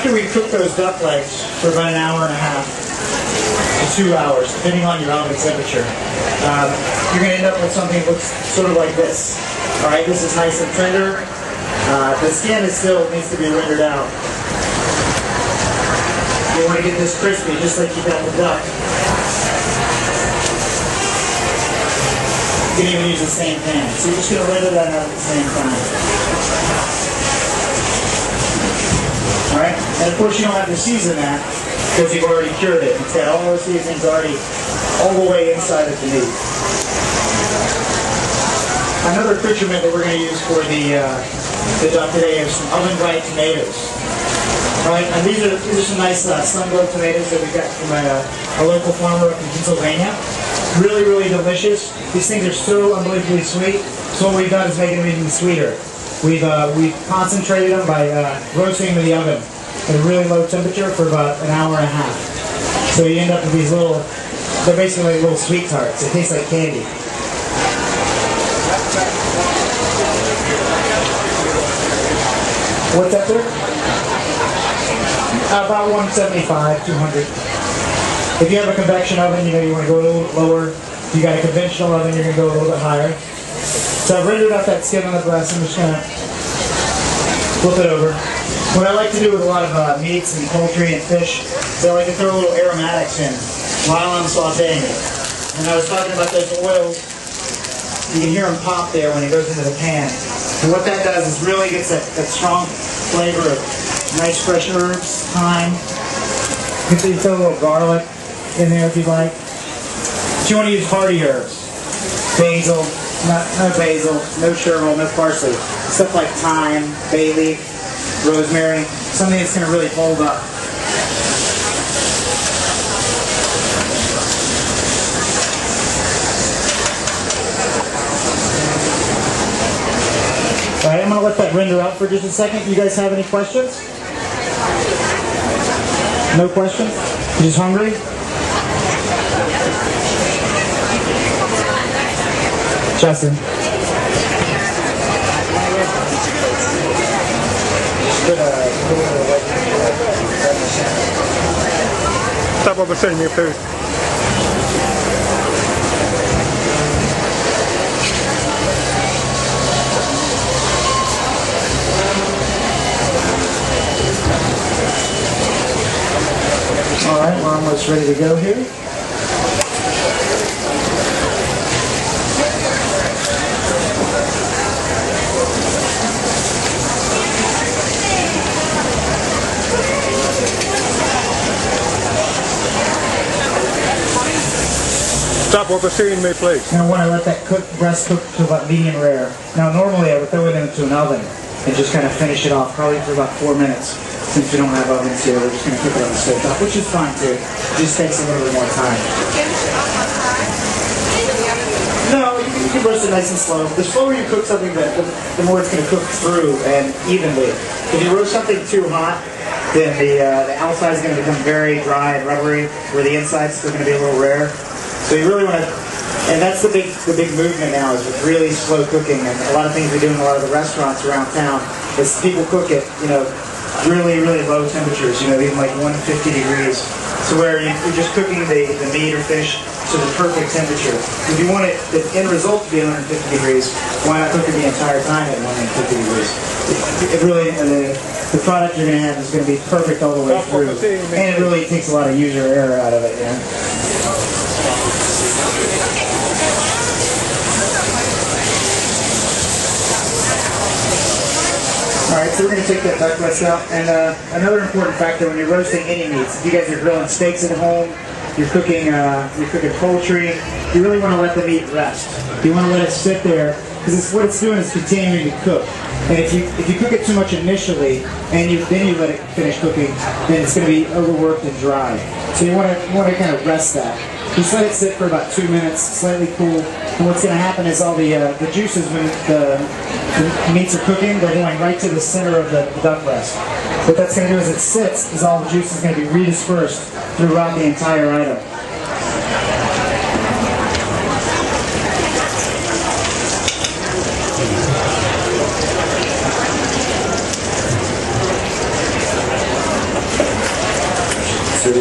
after we cook those duck legs for about an hour and a half to 2 hours, depending on your oven temperature, you're going to end up with something that looks sort of like this. All right, this is nice and tender. The skin is still needs to be rendered out. You want to get this crispy, just like you got the duck. You can even use the same pan. So you're just going to render that out at the same time. Alright? And of course you don't have to season that because you've already cured it. It's got all those seasonings already all the way inside of the meat. Another accoutrement that we're going to use for the duck today is some oven-dried tomatoes. Right? And these are some nice sun-grown tomatoes that we got from a local farmer up in Pennsylvania. Really, really delicious. These things are so unbelievably sweet. So what we've done is making them even sweeter. We've concentrated them by roasting them in the oven at a really low temperature for about an hour and a half. So you end up with these little, they're basically like little sweet tarts. They taste like candy. What's that there? About 175, 200. If you have a convection oven, you want to go a little lower. If you got a conventional oven, you're going to go a little bit higher. So I've rendered out that skin on the breast. I'm just going to flip it over. What I like to do with a lot of meats and poultry and fish is I like to throw a little aromatics in while I'm sauteing it. And I was talking about those oils. You can hear them pop there when it goes into the pan. And what that does is really gets that strong flavor of nice fresh herbs, thyme. You can throw a little garlic in there if you'd like. But you want to use hearty herbs. Basil, no basil, no chervil, no parsley. Stuff like thyme, bay leaf, rosemary. Something that's going to really hold up. Alright, I'm going to let that render out for just a second. You guys have any questions? No questions? You just hungry? Justin. Stop overselling your food. Alright, we're almost ready to go here. Stop overseeing me, please. And I want to let that breast cook to about medium rare. Now normally I would throw it into an oven and just kind of finish it off, probably for about 4 minutes. Since we don't have ovens here, we're just going to cook it on the stove top, which is fine too. It just takes a little bit more time. No, you can roast it nice and slow. The slower you cook something, the more it's going to cook through and evenly. If you roast something too hot, then the outside is going to become very dry and rubbery, where the inside is still going to be a little rare. So you really want to, and that's the big movement now, is with really slow cooking. And a lot of things we do in a lot of the restaurants around town is people cook at, really, really low temperatures, even like 150 degrees. So where you're just cooking the meat or fish to the perfect temperature. If you want the end result to be 150 degrees, why not cook it the entire time at 150 degrees? It really, the product you're going to have is going to be perfect all the way through. And it really takes a lot of user error out of it, Alright, so we're going to take that duck breast out. And another important factor when you're roasting any meats, if you guys are grilling steaks at home, you're cooking poultry, you really want to let the meat rest. You want to let it sit there, because what it's doing is continuing to cook. And if you cook it too much initially, and then you let it finish cooking, then it's going to be overworked and dry. So you want to kind of rest that. Just let it sit for about 2 minutes, slightly cool. And what's going to happen is all the juices, when the meats are cooking, they're going right to the center of the duck breast. What that's going to do as it sits is all the juice is going to be redispersed throughout the entire item. So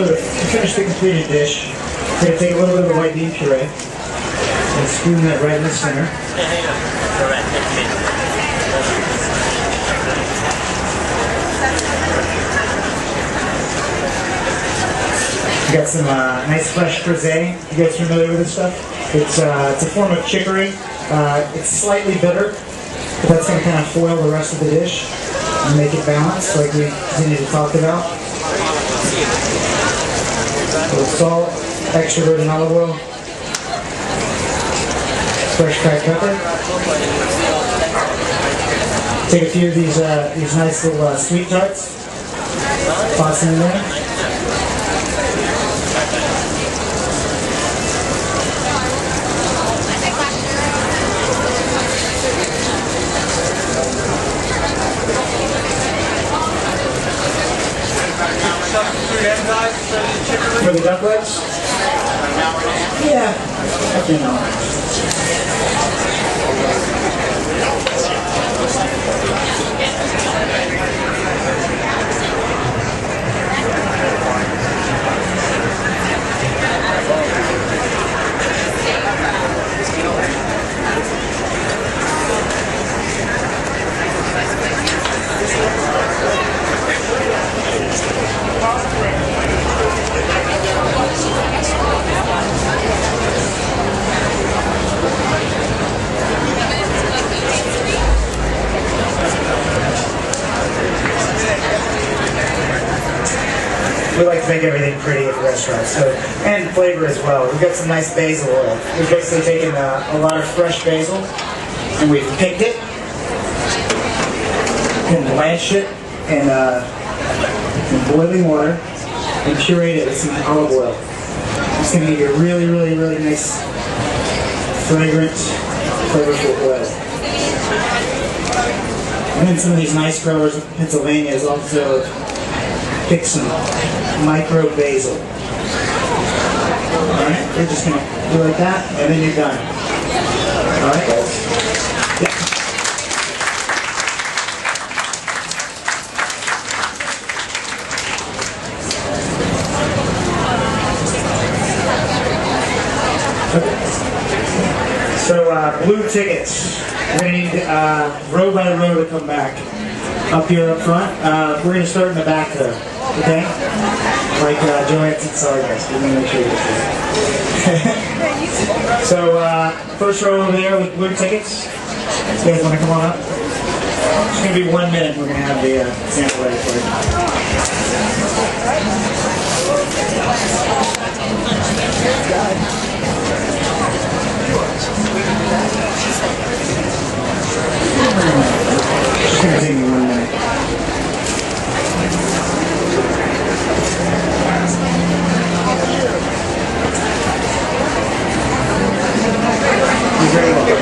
to finish the completed dish, we're going to take a little bit of the white bean puree and spoon that right in the center. We got some nice fresh frisee. You guys familiar with this stuff? It's a form of chicory. It's slightly bitter, but that's going to kind of foil the rest of the dish and make it balanced, like we continue to talk about. A little salt, extra virgin olive oil, fresh cracked pepper. Take a few of these nice little sweet tarts, toss them in there. For the duck legs? Yeah, I can We like to make everything pretty at the restaurant, so, and flavor as well. We've got some nice basil oil. We've basically taken a lot of fresh basil, and we've picked it, and blanched it in boiling water, and pureed it with some olive oil. It's going to give you a really, really, really nice, fragrant, flavorful oil. And then some of these nice growers in Pennsylvania is also pick some micro basil. Alright, you're just going to do like that, and then you're done. Alright? Yeah. Okay. So, blue tickets. We're going to need row by row to come back. Up here up front. We're going to start in the back though. Okay? Like Joanne said, sorry guys, we're going to make sure you get this. So, first row over there with blue tickets. You guys want to come on up? It's going to be 1 minute. We're going to have the sample ready for you. It's going to take me 1 minute. You're very welcome.